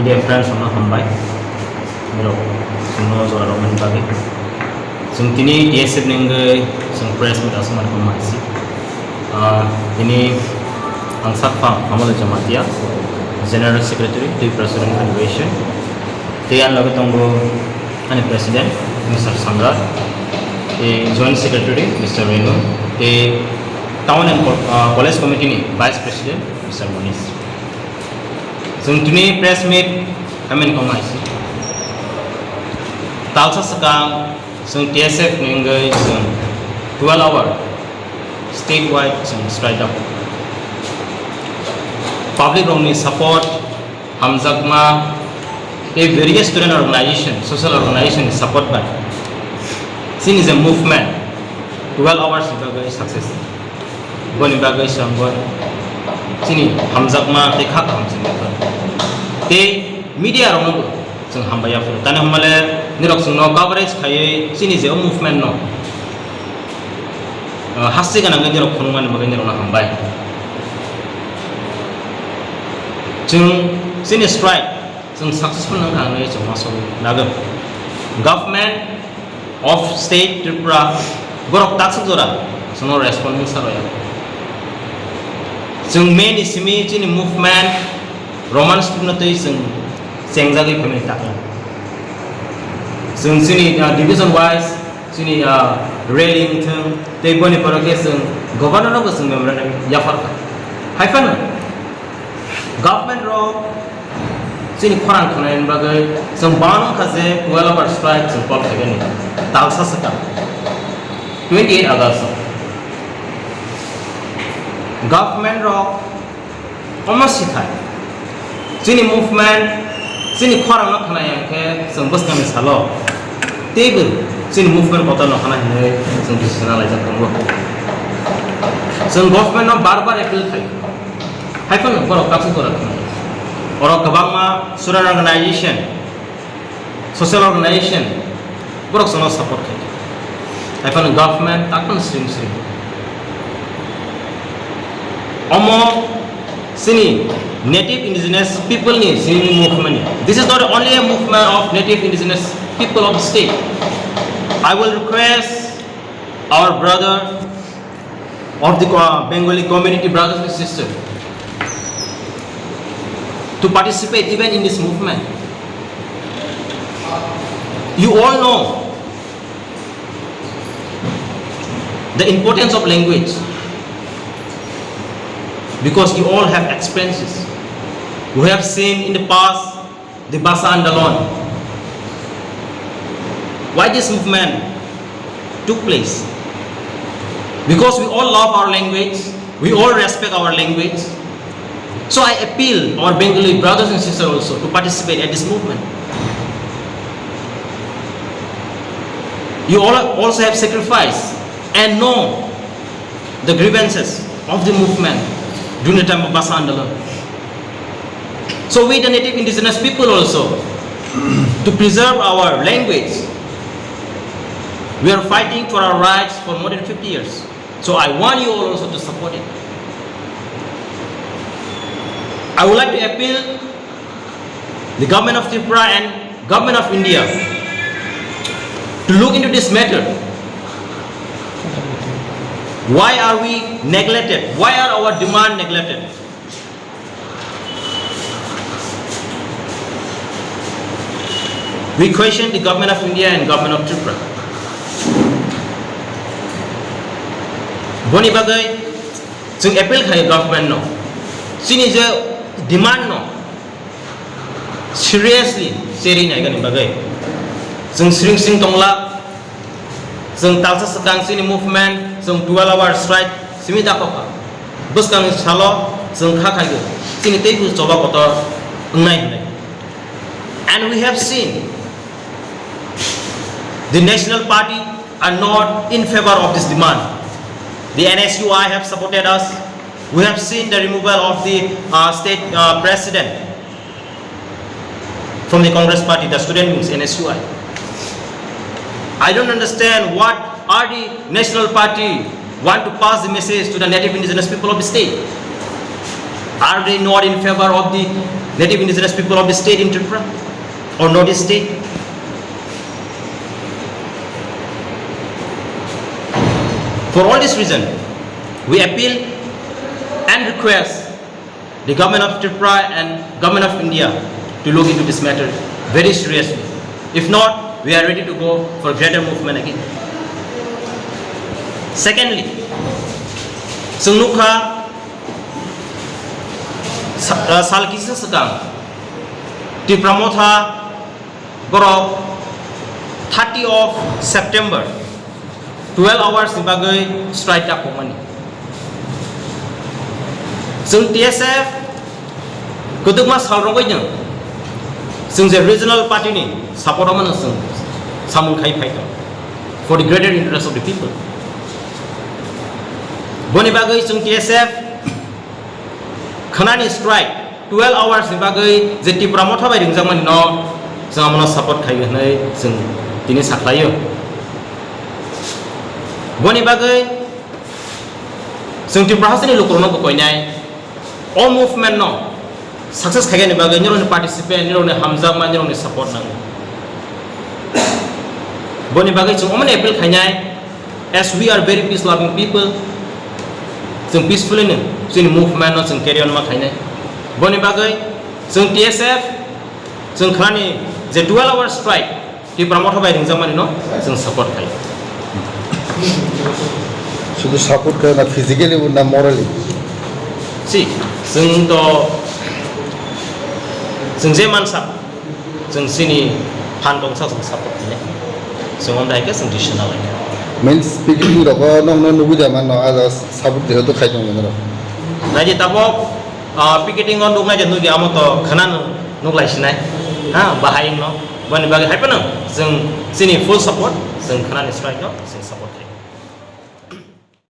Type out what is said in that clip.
media friends sama hambai mero semua orang orang bagi sungtini TSF nenggai sung press meet asman pemasi ini angsat pam amal jamatia General Secretary to President Convention tiyan lagu tunggu ane President Mr. Sanggar Joint Secretary Mr. Renu Town and College Committee ni Vice President Mr. Monish sungtini press meet kami komais talsa sekang sung TSF nenggai sung 12-hour statewide sung strike up public wrongly support hamzakma various student organization social organization support by sin is a movement 12 hours bagai success boni bagai sanggon sini hamzakma te khak ham sin te media rong sung hambaya fu tane hamale nirok sung no coverage khai sini je movement no hasse ganang nirok khunman bagai nirok na hambai jung sini strike jung successful nang kang nei jung maso nagam government of state Tripura borok taksuk jora sono responding saroya jung main ismi chini movement roman student tei jung sengjagi family takla jung sini division wise sini railing thung tei boni parake jung governor no jung memorandum yafar haifan government ro sini khorang khanain bagai sung ban khaje 12 hour strike sung pol thagani talsa saka 28 August government ro almost thai sini movement sini khorang khanai ke sung bus kami salo table sini movement kota no khana hine sung decision lai jang tongbo sung government no bar appeal thai haifan borok kasu kora orang kabangma student organization social organization borok sono support thai haifan government takon sing omo sini native indigenous people ni sini movement ni this is not only a movement of native indigenous people of the state. I will request our brother of the Bengali community brothers and sisters to participate even in this movement. You all know the importance of language because you all have experiences. We have seen in the past the Basa Andalon. Why this movement took place? Because we all love our language, we all respect our language. So I appeal our Bengali brothers and sisters also to participate at this movement. You all also have sacrificed and know the grievances of the movement during the time of Basa Andalan. So we the native indigenous people also, to preserve our language, we are fighting for our rights for more than 50 years. So I want you all also to support it. I would like to appeal the government of Tripura and government of India to look into this matter. Why are we neglected? Why are our demand neglected? We question the government of India and government of Tripura. Boni bagai sing appeal khai government no sini je demand no seriously seri nai gani bagai sing sing tongla sing talsa sekang sini movement sing 12-hour strike simi dakoka bus kang salo sing kha khai sini tei bu coba kotor ngai nai. And we have seen the national party are not in favor of this demand. The NSUI have supported us. We have seen the removal of the state president from the Congress party, the student wings, NSUI. I don't understand what are the national party want to pass the message to the native indigenous people of the state. Are they not in favor of the native indigenous people of the state in Tripura or Northeast state? For all this reason, we appeal and request the government of Tripura and government of India to look into this matter very seriously. If not, we are ready to go for greater movement again. Secondly, Sungnuka Salkisa Sakang to promote her 30 of September 12 hours di bagai strike tak komani. Sung TSF kutuk mas hal ronggoynya. Sung the regional party ni support mana sung samun kai fight for the greater interest of the people. Boni bagai sung TSF khanani strike 12 hours di bagai jeti promote bai ringjang mani no sung amana support kai hnai sung tini saklayo. Boni bagai sung ti prahasani lokrono koinai all movement no success khagai ni bagai nyoro ni participate nyoro ni hamzang ma nyoro ni support nang. Boni bagai sung amana appeal khainai as we are very peace loving people sung peacefully ni sung movement no sung carry on ma khainai. Boni bagai sung TSF sung khanani je 12 hour strike ti promote bai ringjang mani no sung support khai. শুধু support করে না physically না morally Si, sung je mansa sung sini handong sa sung support ni. Sung on dai ke sung additional ni. মেন speaking রক নং নুবুজা মান আজ সাপোর্ট দেহ তো খাইতো মনে র Raji tabok picketing on dungai janu gi amoto khanan nuklai sinai. Ha, bahaying no. Bani bagi hai pa no sung sini full support sung khanan strike no sung support.